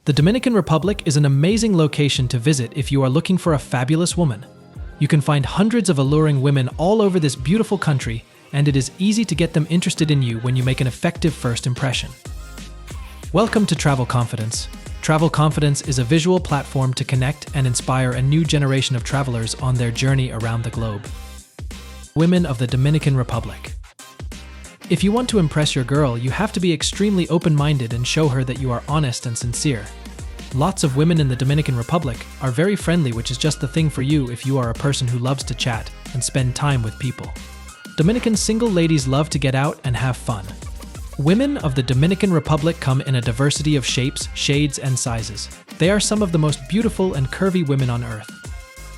The Dominican Republic is an amazing location to visit if you are looking for a fabulous woman. You can find hundreds of alluring women all over this beautiful country, and it is easy to get them interested in you when you make an effective first impression. Welcome to Travel Confidence. Travel Confidence is a visual platform to connect and inspire a new generation of travelers on their journey around the globe. Women of the Dominican Republic. If you want to impress your girl, you have to be extremely open-minded and show her that you are honest and sincere. Lots of women in the Dominican Republic are very friendly, which is just the thing for you if you are a person who loves to chat and spend time with people. Dominican single ladies love to get out and have fun. Women of the Dominican Republic come in a diversity of shapes, shades, and sizes. They are some of the most beautiful and curvy women on earth.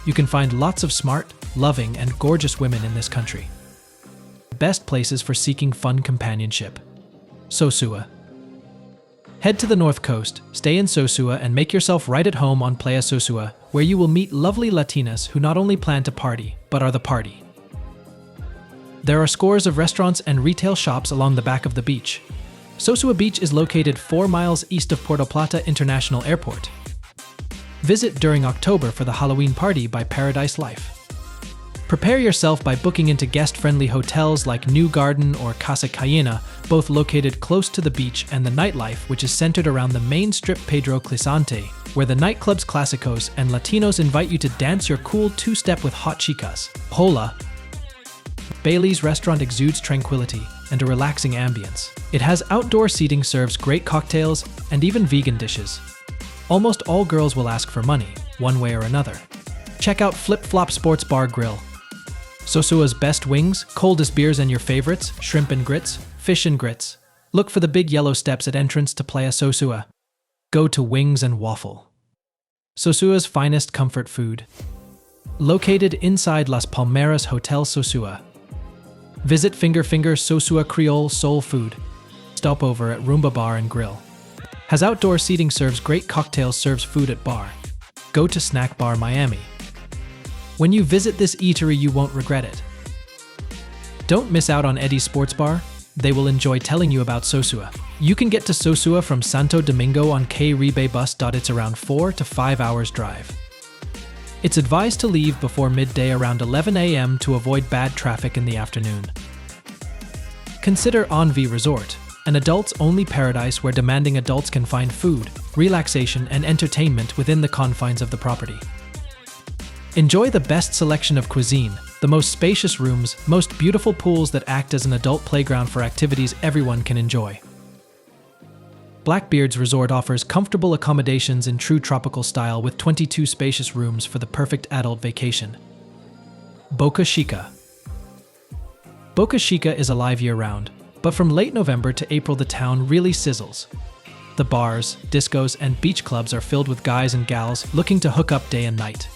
You can find lots of smart, loving, and gorgeous women in this country. Best places for seeking fun companionship. Sosua. Head to the north coast, stay in Sosua, and make yourself right at home on Playa Sosua, where you will meet lovely Latinas who not only plan to party, but are the party. There are scores of restaurants and retail shops along the back of the beach. Sosua Beach is located 4 miles east of Puerto Plata International Airport. Visit during October for the Halloween party by Paradise Life. Prepare yourself by booking into guest-friendly hotels like New Garden or Casa Cayena, both located close to the beach, and the nightlife, which is centered around the main strip Pedro Clisante, where the nightclubs Clásicos and Latinos invite you to dance your cool two-step with hot chicas. Hola! Bailey's restaurant exudes tranquility and a relaxing ambience. It has outdoor seating, serves great cocktails, and even vegan dishes. Almost all girls will ask for money, one way or another. Check out Flip Flop Sports Bar Grill. Sosua's best wings, coldest beers, and your favorites, shrimp and grits, fish and grits. Look for the big yellow steps at entrance to Playa Sosua. Go to Wings and Waffle. Sosua's finest comfort food. Located inside Las Palmeras Hotel Sosua. Visit Finger Sosua Creole Soul Food. Stop over at Roomba Bar and Grill. Has outdoor seating, serves great cocktails, serves food at bar. Go to Snack Bar Miami. When you visit this eatery, you won't regret it. Don't miss out on Eddie's Sports Bar. They will enjoy telling you about Sosua. You can get to Sosua from Santo Domingo on K-Ribe bus. It's around 4 to 5 hours drive. It's advised to leave before midday around 11 a.m. to avoid bad traffic in the afternoon. Consider Envy Resort, an adults-only paradise where demanding adults can find food, relaxation, and entertainment within the confines of the property. Enjoy the best selection of cuisine, the most spacious rooms, most beautiful pools that act as an adult playground for activities everyone can enjoy. Blackbeard's Resort offers comfortable accommodations in true tropical style with 22 spacious rooms for the perfect adult vacation. Boca Chica. Boca Chica is alive year-round, but from late November to April the town really sizzles. The bars, discos, and beach clubs are filled with guys and gals looking to hook up day and night.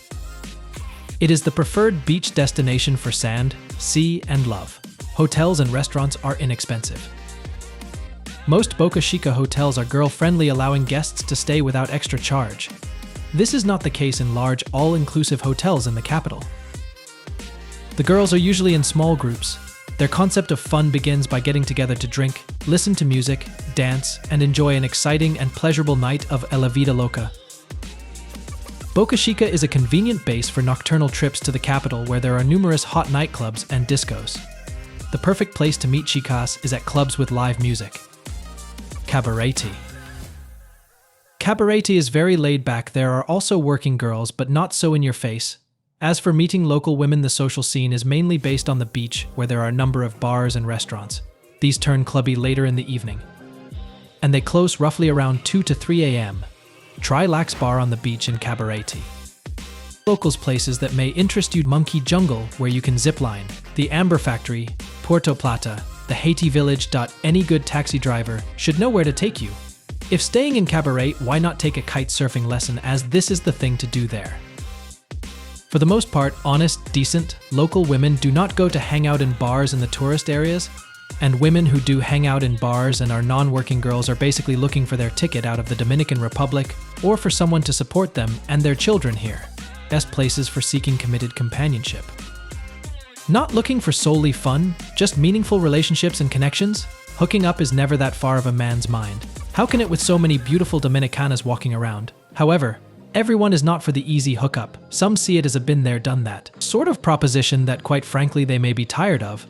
It is the preferred beach destination for sand, sea, and love. Hotels and restaurants are inexpensive. Most Boca Chica hotels are girl-friendly, allowing guests to stay without extra charge. This is not the case in large, all-inclusive hotels in the capital. The girls are usually in small groups. Their concept of fun begins by getting together to drink, listen to music, dance, and enjoy an exciting and pleasurable night of La Vida Loca. Boca Chica is a convenient base for nocturnal trips to the capital, where there are numerous hot nightclubs and discos. The perfect place to meet chicas is at clubs with live music. Cabarete. Cabarete is very laid back. There are also working girls, but not so in your face. As for meeting local women, the social scene is mainly based on the beach, where there are a number of bars and restaurants. These turn clubby later in the evening, and they close roughly around 2 to 3 a.m. Try Lax Bar on the beach in Cabarete. Locals places that may interest you: Monkey Jungle, where you can zipline, the Amber Factory, Puerto Plata, the Haiti Village. Any good taxi driver should know where to take you. If staying in Cabarete, why not take a kite surfing lesson, as this is the thing to do there. For the most part, honest, decent, local women do not go to hang out in bars in the tourist areas, and women who do hang out in bars and are non-working girls are basically looking for their ticket out of the Dominican Republic, or for someone to support them and their children here. Best places for seeking committed companionship. Not looking for solely fun, just meaningful relationships and connections? Hooking up is never that far of a man's mind. How can it with so many beautiful Dominicanas walking around? However, everyone is not for the easy hookup. Some see it as a been there, done that sort of proposition that quite frankly they may be tired of.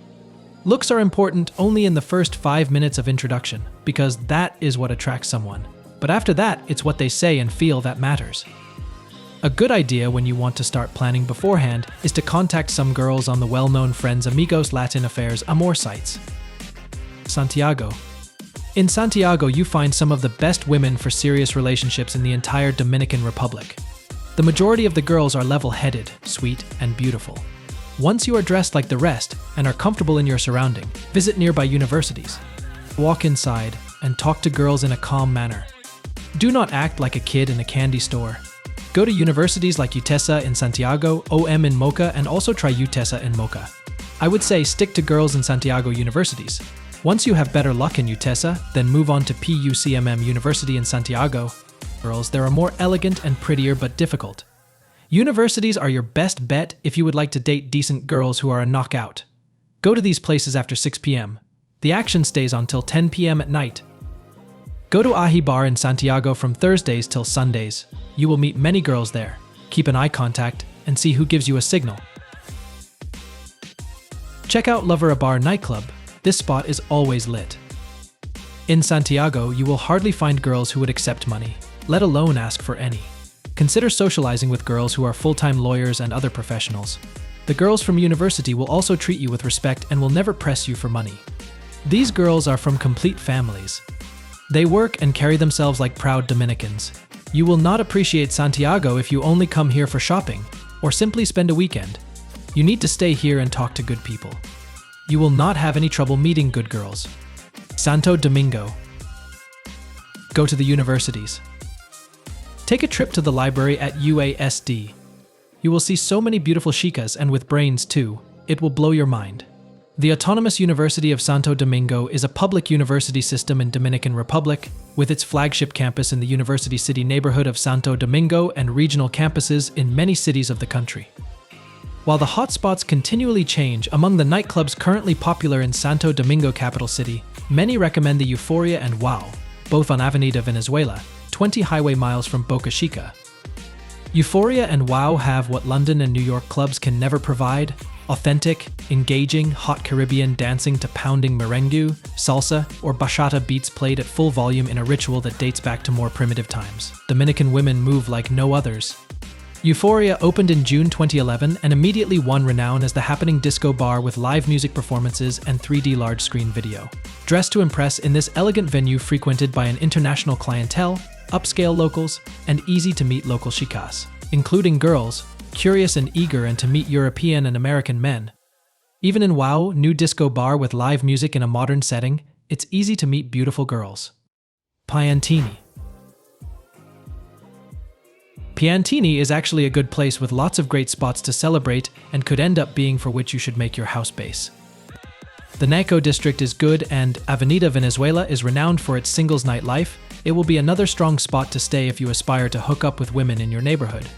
Looks are important only in the first 5 minutes of introduction, because that is what attracts someone. But after that, it's what they say and feel that matters. A good idea when you want to start planning beforehand is to contact some girls on the well-known Friends Amigos Latin Affairs Amor sites. Santiago. In Santiago, you find some of the best women for serious relationships in the entire Dominican Republic. The majority of the girls are level-headed, sweet, and beautiful. Once you are dressed like the rest and are comfortable in your surrounding, visit nearby universities. Walk inside and talk to girls in a calm manner. Do not act like a kid in a candy store. Go to universities like UTESA in Santiago, OM in Mocha, and also try UTESA in Mocha. I would say stick to girls in Santiago universities. Once you have better luck in UTESA, then move on to PUCMM University in Santiago. Girls there are more elegant and prettier but difficult. Universities are your best bet if you would like to date decent girls who are a knockout. Go to these places after 6 p.m. The action stays until 10 p.m. at night. Go to Ahi Bar in Santiago from Thursdays till Sundays. You will meet many girls there. Keep an eye contact and see who gives you a signal. Check out Lover a Bar nightclub. This spot is always lit. In Santiago, you will hardly find girls who would accept money, let alone ask for any. Consider socializing with girls who are full-time lawyers and other professionals. The girls from university will also treat you with respect and will never press you for money. These girls are from complete families. They work and carry themselves like proud Dominicans. You will not appreciate Santiago if you only come here for shopping or simply spend a weekend. You need to stay here and talk to good people. You will not have any trouble meeting good girls. Santo Domingo. Go to the universities. Take a trip to the library at UASD. You will see so many beautiful chicas and with brains too. It will blow your mind. The Autonomous University of Santo Domingo is a public university system in Dominican Republic, with its flagship campus in the University City neighborhood of Santo Domingo and regional campuses in many cities of the country. While the hotspots continually change among the nightclubs currently popular in Santo Domingo capital city, many recommend the Euphoria and Wow, both on Avenida Venezuela, 20 highway miles from Boca, Chica. Euphoria and Wow have what London and New York clubs can never provide: authentic, engaging, hot Caribbean dancing to pounding merengue, salsa, or bachata beats played at full volume in a ritual that dates back to more primitive times. Dominican women move like no others. Euphoria opened in June 2011 and immediately won renown as the happening disco bar with live music performances and 3D large-screen video. Dressed to impress in this elegant venue frequented by an international clientele, upscale locals, and easy-to-meet local chicas, including girls, curious and eager and to meet European and American men. Even in Wow, new disco bar with live music in a modern setting, it's easy to meet beautiful girls. Piantini. Piantini is actually a good place with lots of great spots to celebrate and could end up being for which you should make your house base. The Naco district is good and Avenida Venezuela is renowned for its singles nightlife. It will be another strong spot to stay if you aspire to hook up with women in your neighborhood.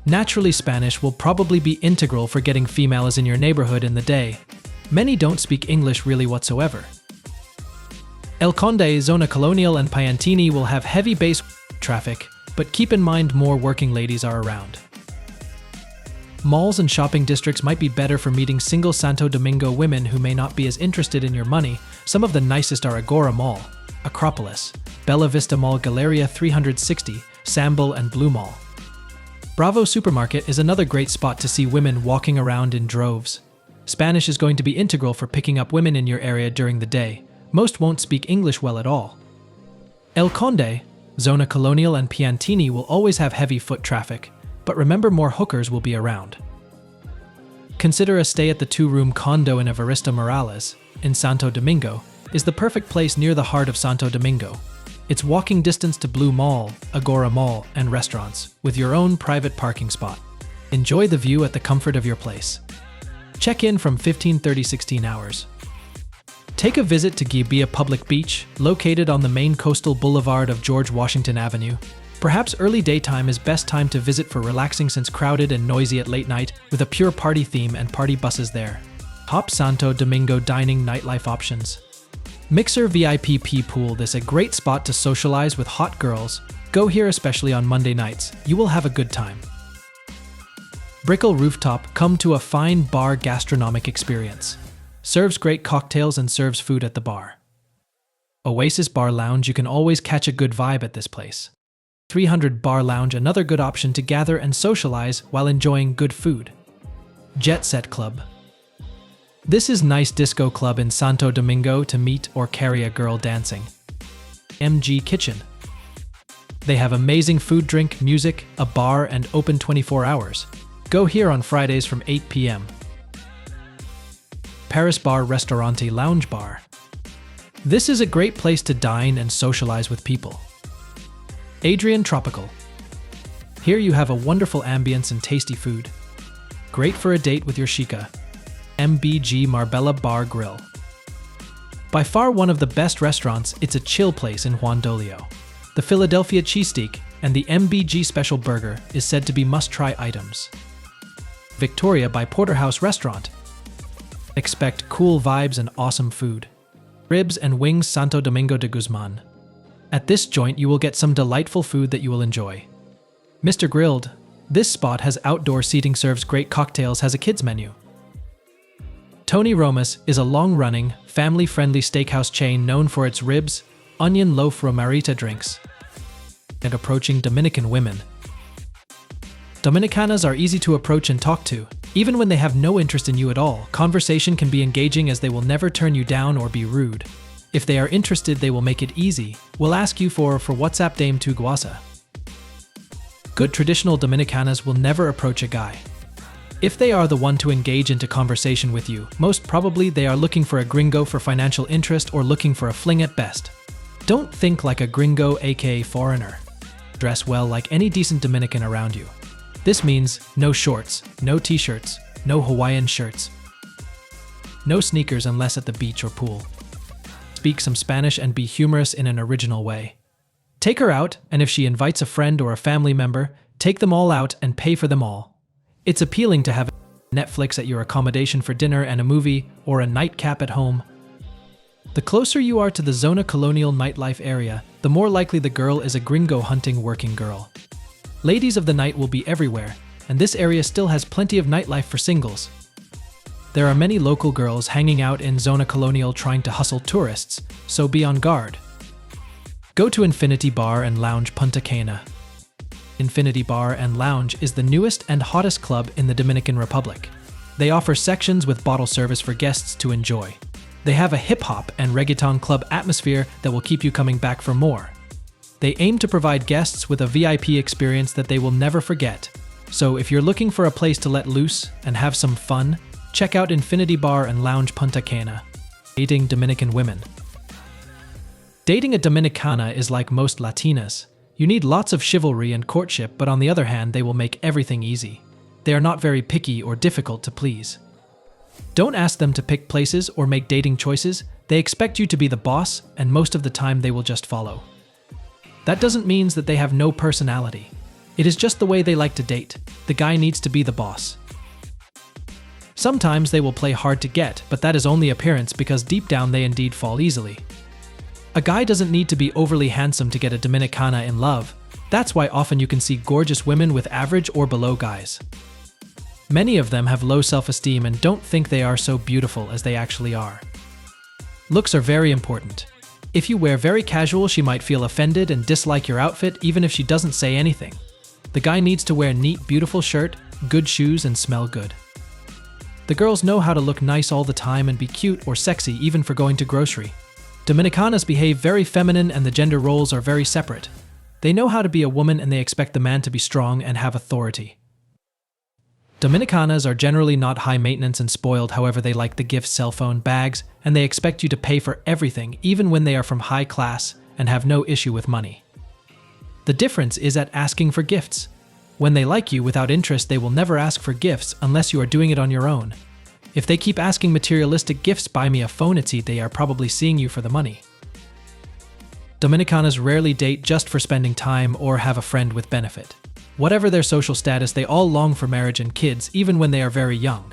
Naturally, Spanish will probably be integral for getting females in your neighborhood in the day. Many don't speak English really whatsoever. El Conde, Zona Colonial, and Piantini will have heavy base traffic, but keep in mind more working ladies are around. Malls and shopping districts might be better for meeting single Santo Domingo women who may not be as interested in your money. Some of the nicest are Agora Mall, Acropolis, Bella Vista Mall, Galeria 360, Sambal, and Blue Mall. Bravo Supermarket is another great spot to see women walking around in droves. Spanish is going to be integral for picking up women in your area during the day. Most won't speak English well at all. El Conde, Zona Colonial, and Piantini will always have heavy foot traffic, but remember more hookers will be around. Consider a stay at the 2-room condo in Evarista Morales, in Santo Domingo, is the perfect place near the heart of Santo Domingo. It's walking distance to Blue Mall, Agora Mall, and restaurants, with your own private parking spot. Enjoy the view at the comfort of your place. Check in from 15:30-16 hours. Take a visit to Gibia Public Beach, located on the main coastal boulevard of George Washington Avenue. Perhaps early daytime is best time to visit for relaxing since crowded and noisy at late night, with a pure party theme and party buses there. Top Santo Domingo dining nightlife options. Mixer VIP Pool. This is a great spot to socialize with hot girls. Go here especially on Monday nights. You will have a good time. Brickell Rooftop. Come to a fine bar gastronomic experience. Serves great cocktails and serves food at the bar. Oasis Bar Lounge. You can always catch a good vibe at this place. 300 Bar Lounge. Another good option to gather and socialize while enjoying good food. Jet Set Club. This is nice disco club in Santo Domingo to meet or carry a girl dancing. MG Kitchen. They have amazing food, drink, music, a bar, and open 24 hours. Go here on Fridays from 8 p.m. Paris Bar Restaurante Lounge Bar. This is a great place to dine and socialize with people. Adrian Tropical. Here you have a wonderful ambience and tasty food. Great for a date with your Chica. MBG Marbella Bar Grill. By far one of the best restaurants, it's a chill place in Juan Dolio. The Philadelphia cheesesteak and the MBG special burger is said to be must-try items. Victoria by Porterhouse Restaurant. Expect cool vibes and awesome food. Ribs and wings Santo Domingo de Guzman. At this joint you will get some delightful food that you will enjoy. Mr. Grilled. This spot has outdoor seating, serves great cocktails, has a kids menu. Tony Romas is a long-running, family-friendly steakhouse chain known for its ribs, onion loaf romarita drinks, and approaching Dominican women. Dominicanas are easy to approach and talk to. Even when they have no interest in you at all, conversation can be engaging as they will never turn you down or be rude. If they are interested, they will make it easy. Will ask you for WhatsApp Dame Tu Guasa. Good traditional Dominicanas will never approach a guy. If they are the one to engage into conversation with you, most probably they are looking for a gringo for financial interest or looking for a fling at best. Don't think like a gringo, aka foreigner. Dress well like any decent Dominican around you. This means no shorts, no t-shirts, no Hawaiian shirts, no sneakers unless at the beach or pool. Speak some Spanish and be humorous in an original way. Take her out, and if she invites a friend or a family member, take them all out and pay for them all. It's appealing to have Netflix at your accommodation for dinner and a movie, or a nightcap at home. The closer you are to the Zona Colonial nightlife area, the more likely the girl is a gringo hunting working girl. Ladies of the night will be everywhere, and this area still has plenty of nightlife for singles. There are many local girls hanging out in Zona Colonial trying to hustle tourists, so be on guard. Go to Infinity Bar and Lounge Punta Cana. Infinity Bar and Lounge is the newest and hottest club in the Dominican Republic. They offer sections with bottle service for guests to enjoy. They have a hip-hop and reggaeton club atmosphere that will keep you coming back for more. They aim to provide guests with a VIP experience that they will never forget. So if you're looking for a place to let loose and have some fun, check out Infinity Bar and Lounge Punta Cana. Dating Dominican women. Dating a Dominicana is like most Latinas. You need lots of chivalry and courtship, but on the other hand, they will make everything easy. They are not very picky or difficult to please. Don't ask them to pick places or make dating choices. They expect you to be the boss, and most of the time they will just follow. That doesn't mean that they have no personality. It is just the way they like to date. The guy needs to be the boss. Sometimes they will play hard to get, but that is only appearance because deep down they indeed fall easily. A guy doesn't need to be overly handsome to get a Dominicana in love. That's why often you can see gorgeous women with average or below guys. Many of them have low self-esteem and don't think they are so beautiful as they actually are. Looks are very important. If you wear very casual, she might feel offended and dislike your outfit even if she doesn't say anything. The guy needs to wear neat, beautiful shirt, good shoes, and smell good. The girls know how to look nice all the time and be cute or sexy even for going to grocery. Dominicanas behave very feminine and the gender roles are very separate. They know how to be a woman and they expect the man to be strong and have authority. Dominicanas are generally not high maintenance and spoiled, however they like the gifts, cell phone, bags, and they expect you to pay for everything even when they are from high class and have no issue with money. The difference is at asking for gifts. When they like you without interest, they will never ask for gifts unless you are doing it on your own. If they keep asking materialistic gifts, buy me a phone, they are probably seeing you for the money. Dominicanas rarely date just for spending time or have a friend with benefit. Whatever their social status, they all long for marriage and kids even when they are very young.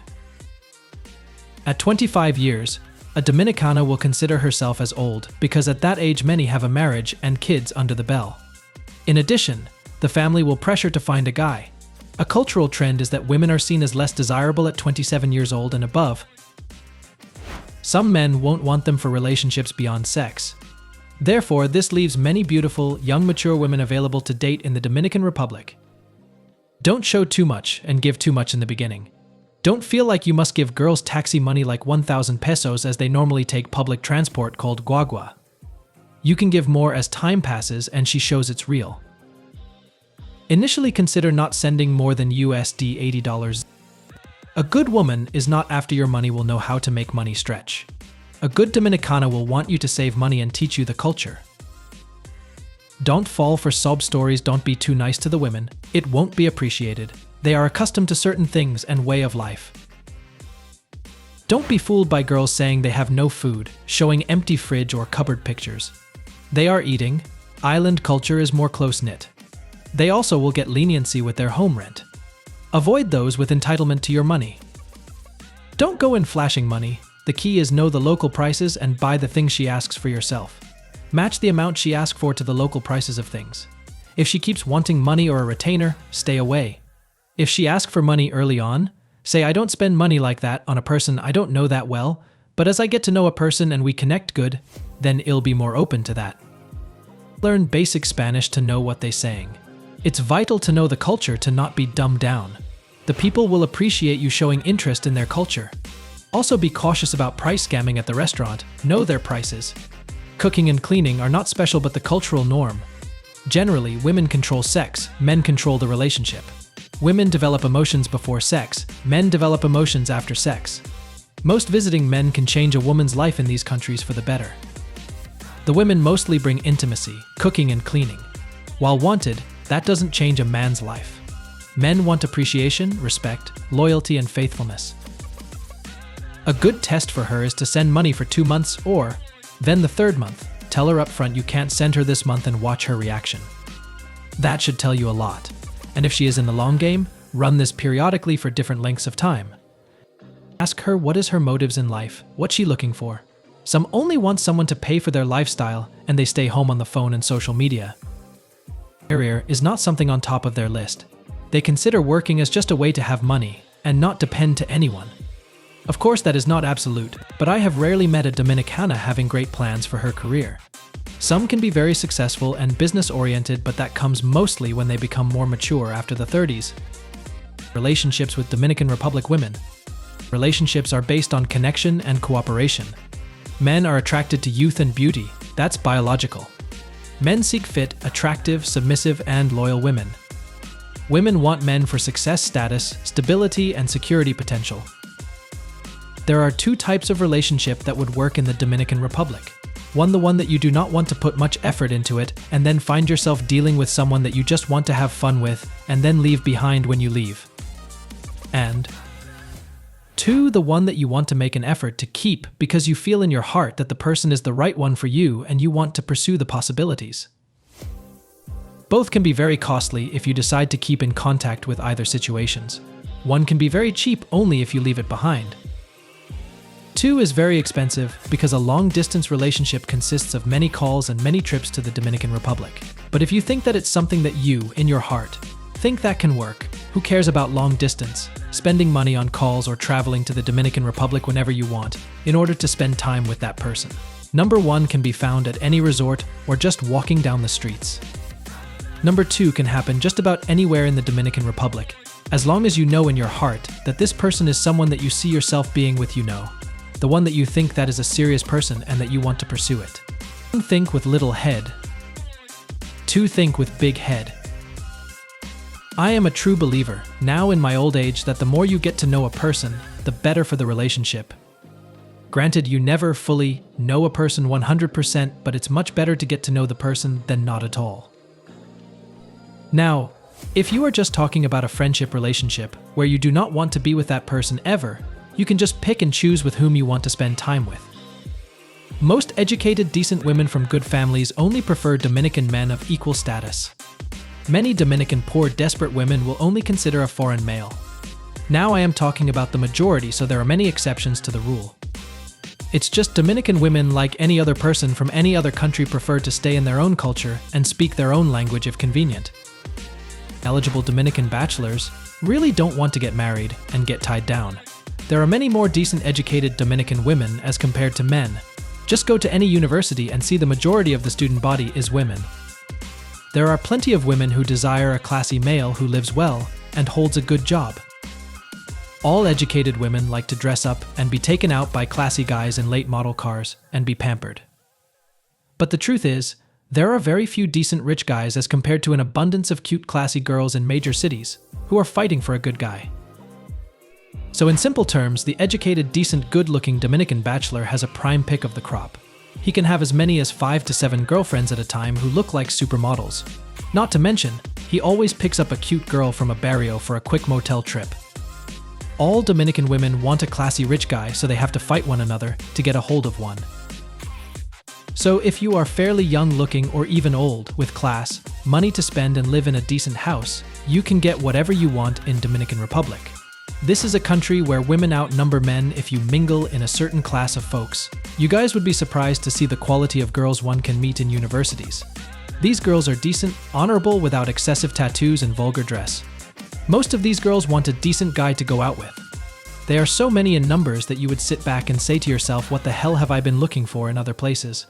At 25 years, A Dominicana will consider herself as old because at that age many have a marriage and kids under the belt. In addition, the family will pressure to find a guy. A cultural trend is that women are seen as less desirable at 27 years old and above. Some men won't want them for relationships beyond sex. Therefore, this leaves many beautiful, young mature women available to date in the Dominican Republic. Don't show too much and give too much in the beginning. Don't feel like you must give girls taxi money like 1,000 pesos as they normally take public transport called guagua. You can give more as time passes and she shows it's real. Initially consider not sending more than USD $80. A good woman is not after your money will know how to make money stretch. A good Dominicana will want you to save money and teach you the culture. Don't fall for sob stories, don't be too nice to the women, it won't be appreciated. They are accustomed to certain things and way of life. Don't be fooled by girls saying they have no food, showing empty fridge or cupboard pictures. They are eating. Island culture is more close-knit. They also will get leniency with their home rent. Avoid those with entitlement to your money. Don't go in flashing money. The key is know the local prices and buy the things she asks for yourself. Match the amount she asks for to the local prices of things. If she keeps wanting money or a retainer, stay away. If she asks for money early on, say I don't spend money like that on a person I don't know that well, but as I get to know a person and we connect good, then I'll be more open to that. Learn basic Spanish to know what they're saying. It's vital to know the culture to not be dumbed down. The people will appreciate you showing interest in their culture. Also be cautious about price scamming at the restaurant. Know their prices. Cooking and cleaning are not special but the cultural norm. Generally, women control sex, men control the relationship. Women develop emotions before sex, men develop emotions after sex. Most visiting men can change a woman's life in these countries for the better. The women mostly bring intimacy, cooking and cleaning. While wanted, that doesn't change a man's life. Men want appreciation, respect, loyalty and faithfulness. A good test for her is to send money for 2 months or, then the 3rd month, tell her up front you can't send her this month and watch her reaction. That should tell you a lot. And if she is in the long game, run this periodically for different lengths of time. Ask her what is her motives in life, what's she looking for. Some only want someone to pay for their lifestyle and they stay home on the phone and social media. Career is not something on top of their list. They consider working as just a way to have money and not depend to anyone. Of course that is not absolute, but I have rarely met a Dominicana having great plans for her career. Some can be very successful and business-oriented, but that comes mostly when they become more mature after the 30s. Relationships with Dominican Republic women. Relationships are based on connection and cooperation. Men are attracted to youth and beauty, that's biological. Men seek fit, attractive, submissive, and loyal women. Women want men for success status, stability, and security potential. There are 2 types of relationship that would work in the Dominican Republic. The one that you do not want to put much effort into it and then find yourself dealing with someone that you just want to have fun with and then leave behind when you leave. And 2, the one that you want to make an effort to keep because you feel in your heart that the person is the right one for you and you want to pursue the possibilities. Both can be very costly if you decide to keep in contact with either situations. One can be very cheap only if you leave it behind. 2 is very expensive because a long-distance relationship consists of many calls and many trips to the Dominican Republic. But if you think that it's something that you, in your heart, think that can work, who cares about long distance, spending money on calls or traveling to the Dominican Republic whenever you want, in order to spend time with that person? Number 1 can be found at any resort or just walking down the streets. Number 2 can happen just about anywhere in the Dominican Republic, as long as you know in your heart that this person is someone that you see yourself being with, the one that you think that is a serious person and that you want to pursue it. 1 think with little head. 2 think with big head. I am a true believer, now in my old age, that the more you get to know a person, the better for the relationship. Granted, you never fully know a person 100%, but it's much better to get to know the person than not at all. Now, if you are just talking about a friendship relationship where you do not want to be with that person ever, you can just pick and choose with whom you want to spend time with. Most educated, decent women from good families only prefer Dominican men of equal status. Many Dominican poor, desperate women will only consider a foreign male. Now I am talking about the majority, so there are many exceptions to the rule. It's just Dominican women, like any other person from any other country, prefer to stay in their own culture and speak their own language if convenient. Eligible Dominican bachelors really don't want to get married and get tied down. There are many more decent educated Dominican women as compared to men. Just go to any university and see the majority of the student body is women. There are plenty of women who desire a classy male who lives well and holds a good job. All educated women like to dress up and be taken out by classy guys in late model cars and be pampered. But the truth is, there are very few decent rich guys as compared to an abundance of cute classy girls in major cities who are fighting for a good guy. So in simple terms, the educated, decent, good-looking Dominican bachelor has a prime pick of the crop. He can have as many as 5 to 7 girlfriends at a time who look like supermodels. Not to mention, he always picks up a cute girl from a barrio for a quick motel trip. All Dominican women want a classy rich guy, so they have to fight one another to get a hold of one. So if you are fairly young-looking or even old, with class, money to spend and live in a decent house, you can get whatever you want in Dominican Republic. This is a country where women outnumber men if you mingle in a certain class of folks. You guys would be surprised to see the quality of girls one can meet in universities. These girls are decent, honorable, without excessive tattoos and vulgar dress. Most of these girls want a decent guy to go out with. They are so many in numbers that you would sit back and say to yourself, what the hell have I been looking for in other places?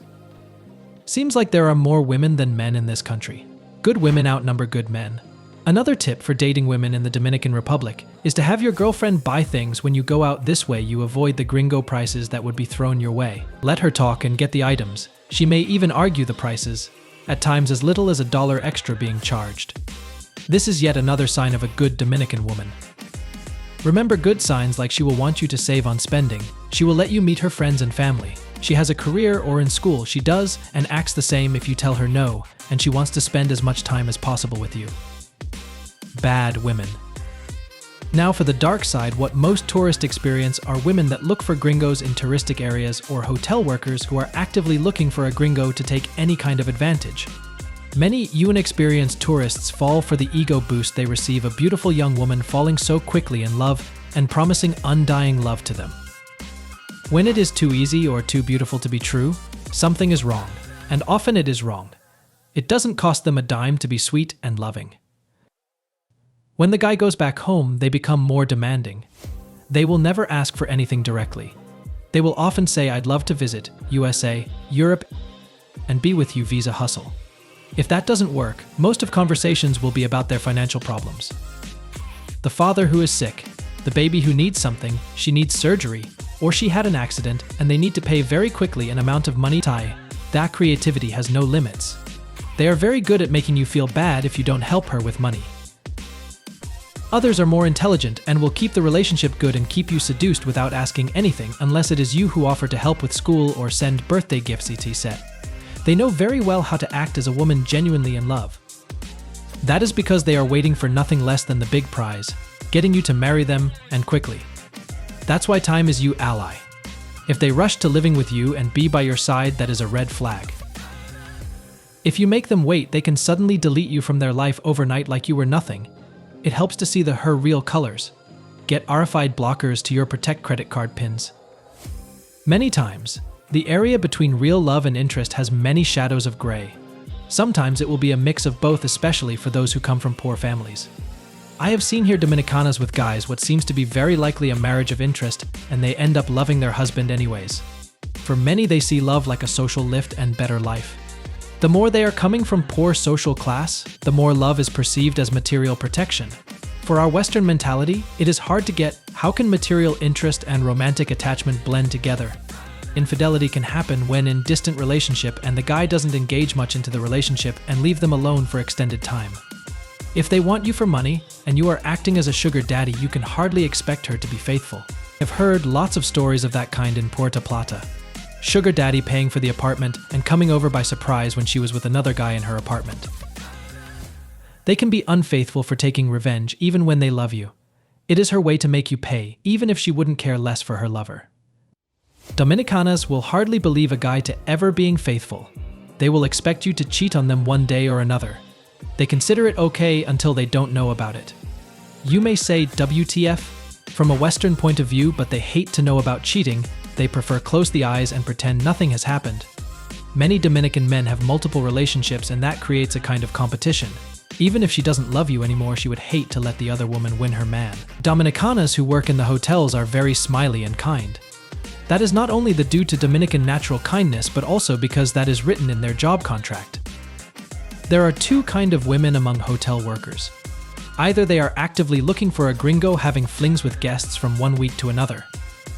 Seems like there are more women than men in this country. Good women outnumber good men. Another tip for dating women in the Dominican Republic is to have your girlfriend buy things when you go out. This way you avoid the gringo prices that would be thrown your way. Let her talk and get the items. She may even argue the prices, at times as little as $1 extra being charged. This is yet another sign of a good Dominican woman. Remember good signs like she will want you to save on spending, she will let you meet her friends and family, she has a career or in school, she does and acts the same if you tell her no, and she wants to spend as much time as possible with you. Bad women. Now for the dark side, what most tourists experience are women that look for gringos in touristic areas or hotel workers who are actively looking for a gringo to take any kind of advantage. Many inexperienced tourists fall for the ego boost they receive, a beautiful young woman falling so quickly in love and promising undying love to them. When it is too easy or too beautiful to be true, something is wrong, and often it is wrong. It doesn't cost them a dime to be sweet and loving. When the guy goes back home, they become more demanding. They will never ask for anything directly. They will often say, I'd love to visit USA, Europe, and be with you, visa hustle. If that doesn't work, most of conversations will be about their financial problems. The father who is sick, the baby who needs something, she needs surgery, or she had an accident and they need to pay very quickly an amount of money. That creativity has no limits. They are very good at making you feel bad if you don't help her with money. Others are more intelligent and will keep the relationship good and keep you seduced without asking anything unless it is you who offer to help with school or send birthday gifts, etc. They know very well how to act as a woman genuinely in love. That is because they are waiting for nothing less than the big prize, getting you to marry them, and quickly. That's why time is your ally. If they rush to living with you and be by your side, that is a red flag. If you make them wait, they can suddenly delete you from their life overnight like you were nothing. It helps to see her real colors. Get RFID blockers to your Protect credit card pins. Many times, the area between real love and interest has many shadows of gray. Sometimes it will be a mix of both, especially for those who come from poor families. I have seen here Dominicanas with guys what seems to be very likely a marriage of interest, and they end up loving their husband anyways. For many, they see love like a social lift and better life. The more they are coming from poor social class, the more love is perceived as material protection. For our Western mentality, it is hard to get how can material interest and romantic attachment blend together. Infidelity can happen when in distant relationship and the guy doesn't engage much into the relationship and leave them alone for extended time. If they want you for money and you are acting as a sugar daddy, you can hardly expect her to be faithful. I've heard lots of stories of that kind in Puerto Plata. Sugar daddy paying for the apartment and coming over by surprise when she was with another guy in her apartment. They can be unfaithful for taking revenge even when they love you. It is her way to make you pay, even if she wouldn't care less for her lover. Dominicanas will hardly believe a guy to ever being faithful. They will expect you to cheat on them one day or another. They consider it okay until they don't know about it. You may say WTF from a Western point of view, but they hate to know about cheating They prefer close the eyes and pretend nothing has happened. Many Dominican men have multiple relationships, and that creates a kind of competition. Even if she doesn't love you anymore, she would hate to let the other woman win her man. Dominicanas who work in the hotels are very smiley and kind. That is not only due to Dominican natural kindness, but also because that is written in their job contract. There are two kinds of women among hotel workers. Either they are actively looking for a gringo having flings with guests from one week to another,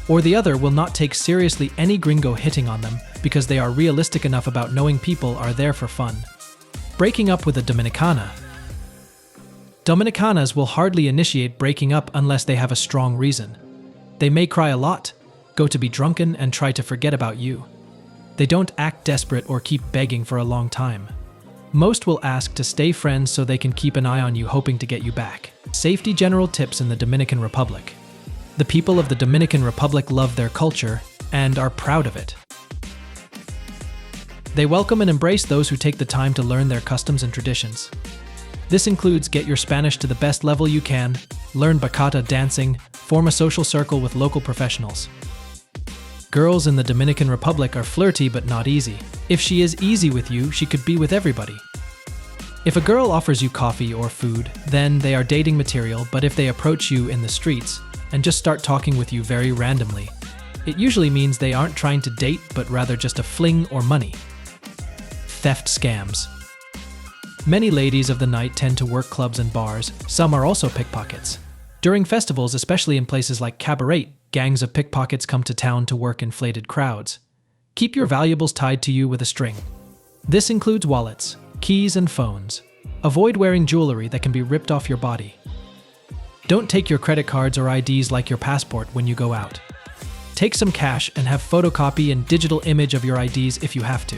or the other will not take seriously any gringo hitting on them because they are realistic enough about knowing people are there for fun. Breaking up with a Dominicana. Dominicanas will hardly initiate breaking up unless they have a strong reason. They may cry a lot, go to be drunken, and try to forget about you. They don't act desperate or keep begging for a long time. Most will ask to stay friends so they can keep an eye on you, hoping to get you back. Safety general tips in the Dominican Republic. The people of the Dominican Republic love their culture and are proud of it. They welcome and embrace those who take the time to learn their customs and traditions. This includes get your Spanish to the best level you can, learn bachata dancing, form a social circle with local professionals. Girls in the Dominican Republic are flirty but not easy. If she is easy with you, she could be with everybody. If a girl offers you coffee or food, then they are dating material, but if they approach you in the streets and just start talking with you very randomly, it usually means they aren't trying to date but rather just a fling or money. Theft scams. Many ladies of the night tend to work clubs and bars. Some are also pickpockets. During festivals, especially in places like Cabarete, gangs of pickpockets come to town to work inflated crowds. Keep your valuables tied to you with a string. This includes wallets, keys, and phones. Avoid wearing jewelry that can be ripped off your body. Don't take your credit cards or IDs like your passport when you go out. Take some cash and have photocopy and digital image of your IDs if you have to.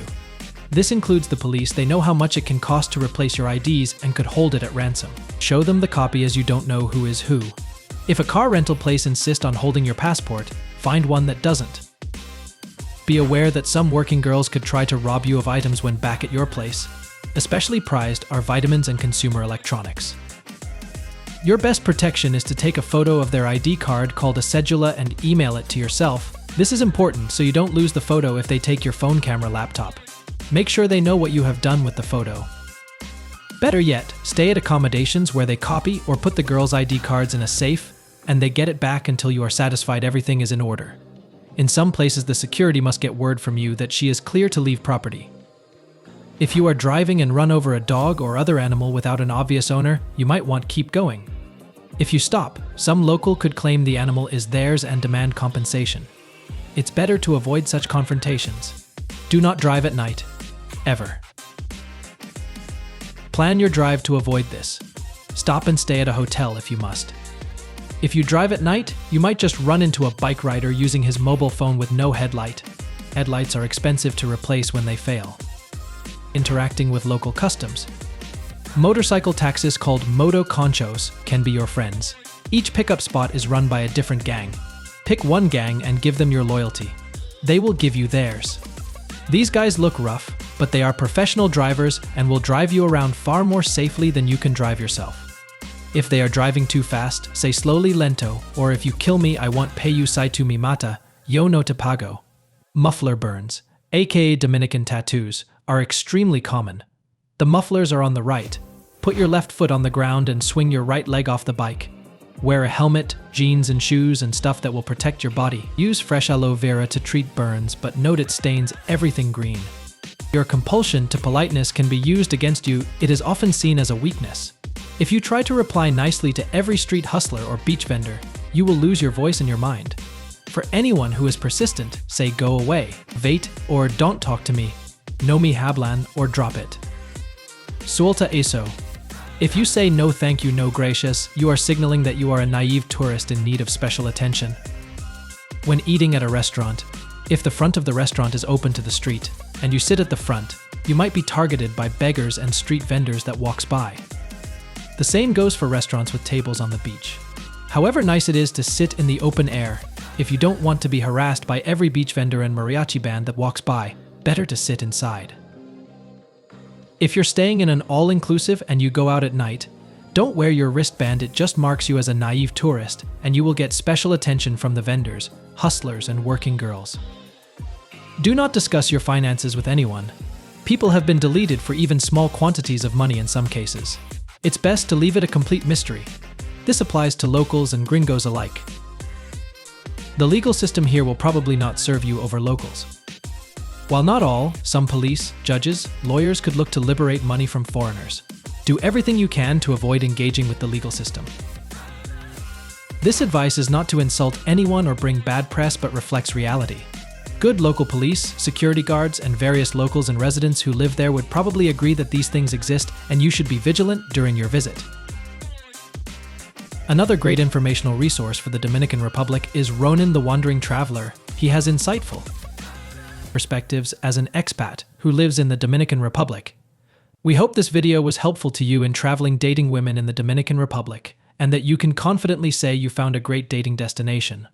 This includes the police. They know how much it can cost to replace your IDs and could hold it at ransom. Show them the copy, as you don't know who is who. If a car rental place insists on holding your passport, find one that doesn't. Be aware that some working girls could try to rob you of items when back at your place. Especially prized are vitamins and consumer electronics. Your best protection is to take a photo of their ID card called a cedula and email it to yourself. This is important so you don't lose the photo if they take your phone camera laptop. Make sure they know what you have done with the photo. Better yet, stay at accommodations where they copy or put the girl's ID cards in a safe and they get it back until you are satisfied everything is in order. In some places, the security must get word from you that she is clear to leave property. If you are driving and run over a dog or other animal without an obvious owner, you might want to keep going. If you stop, some local could claim the animal is theirs and demand compensation. It's better to avoid such confrontations. Do not drive at night. Ever. Plan your drive to avoid this. Stop and stay at a hotel if you must. If you drive at night, you might just run into a bike rider using his mobile phone with no headlight. Headlights are expensive to replace when they fail. Interacting with local customs. Motorcycle taxis called moto conchos can be your friends. Each pickup spot is run by a different gang. Pick one gang and give them your loyalty. They will give you theirs. These guys look rough, but they are professional drivers and will drive you around far more safely than you can drive yourself. If they are driving too fast, say slowly lento, or if you kill me, I won't pay you, sai tu mi mata, yo no te pago. Muffler burns, aka Dominican tattoos, are extremely common. The mufflers are on the right. Put your left foot on the ground and swing your right leg off the bike. Wear a helmet, jeans and shoes, and stuff that will protect your body. Use fresh aloe vera to treat burns, but note it stains everything green. Your compulsion to politeness can be used against you. It is often seen as a weakness. If you try to reply nicely to every street hustler or beach vendor, you will lose your voice and your mind. For anyone who is persistent, say go away, wait, or don't talk to me, no me hablan, or drop it. Suelta eso. If you say no thank you, no gracious, you are signaling that you are a naive tourist in need of special attention. When eating at a restaurant, if the front of the restaurant is open to the street, and you sit at the front, you might be targeted by beggars and street vendors that walks by. The same goes for restaurants with tables on the beach. However nice it is to sit in the open air, if you don't want to be harassed by every beach vendor and mariachi band that walks by, better to sit inside. If you're staying in an all-inclusive and you go out at night, Don't wear your wristband, it just marks you as a naive tourist, and you will get special attention from the vendors, hustlers, and working girls. Do not discuss your finances with anyone. People have been deleted for even small quantities of money in some cases. It's best to leave it a complete mystery. This applies to locals and gringos alike. The legal system here will probably not serve you over locals. While not all, some police, judges, lawyers could look to liberate money from foreigners. Do everything you can to avoid engaging with the legal system. This advice is not to insult anyone or bring bad press, but reflects reality. Good local police, security guards, and various locals and residents who live there would probably agree that these things exist, and you should be vigilant during your visit. Another great informational resource for the Dominican Republic is Ronan the Wandering Traveler. He has insightful perspectives as an expat who lives in the Dominican Republic. We hope this video was helpful to you in traveling dating women in the Dominican Republic, and that you can confidently say you found a great dating destination.